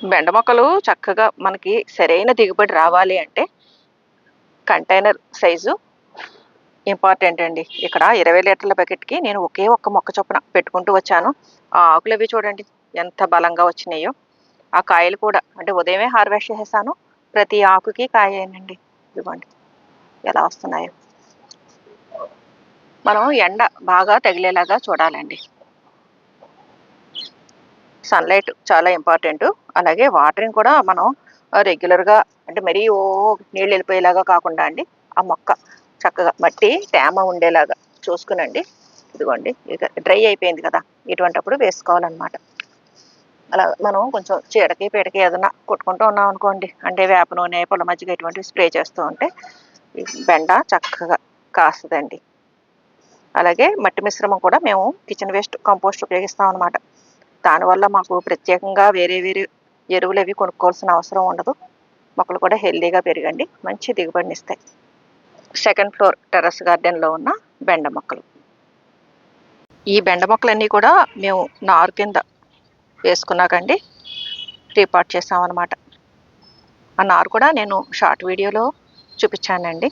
బెండ మొక్కలు చక్కగా మనకి సరైన దిగుబడి రావాలి అంటే కంటైనర్ సైజు ఇంపార్టెంట్ అండి. ఇక్కడ 20 లీటర్ల బకెట్‌కి నేను ఒకే ఒక్క మొక్క చొప్పున పెట్టుకుంటూ వచ్చాను. ఆ ఆకులవి చూడండి ఎంత బలంగా వచ్చినాయో. ఆ కాయలు కూడా అంటే ఉదయమే హార్వెస్ట్ చేసేసాను. ప్రతి ఆకుకి కాయేనండి. ఇదిగోండి ఎలా వస్తున్నాయో. మనం ఎండ బాగా తగిలేలాగా చూడాలండి. సన్‌లైట్ చాలా ఇంపార్టెంటు. అలాగే వాటరింగ్ కూడా మనం రెగ్యులర్‌గా అంటే మరీ నీళ్ళెళ్ళిపోయేలాగా కాకుండా అండి, ఆ మొక్క చక్కగా మట్టి తేమ ఉండేలాగా చూసుకొనండి. ఇదిగోండి ఇక డ్రై అయిపోయింది కదా! ఇటువంటప్పుడు వేసుకోవాలనమాట. అలా మనం కొంచెం చీడకి, పీడకి ఏదన్నా కొట్టుకుంటూ ఉన్నామనుకోండి, అంటే వేప నూనె, పుల్ల మజ్జిగ ఇటువంటివి స్ప్రే చేస్తూ ఉంటే ఈ బెండ చక్కగా కాస్తదండి. అలాగే మట్టి మిశ్రమం కూడా మేము కిచెన్ వేస్ట్ కంపోస్ట్ ఉపయోగిస్తామనమాట. దానివల్ల మాకు ప్రత్యేకంగా వేరే ఎరువులవి కొనుక్కోవాల్సిన అవసరం ఉండదు. మొక్కలు కూడా హెల్తీగా పెరిగండి మంచి దిగుబడినిస్తాయి. సెకండ్ ఫ్లోర్ టెర్రస్ గార్డెన్‌లో ఉన్న బెండ మొక్కలు. ఈ బెండ మొక్కలన్నీ కూడా మేము నారు కింద వేసుకున్నాకండి రీపాట్ చేసామనమాట. ఆ నారు కూడా నేను షార్ట్ వీడియోలో చూపించానండి.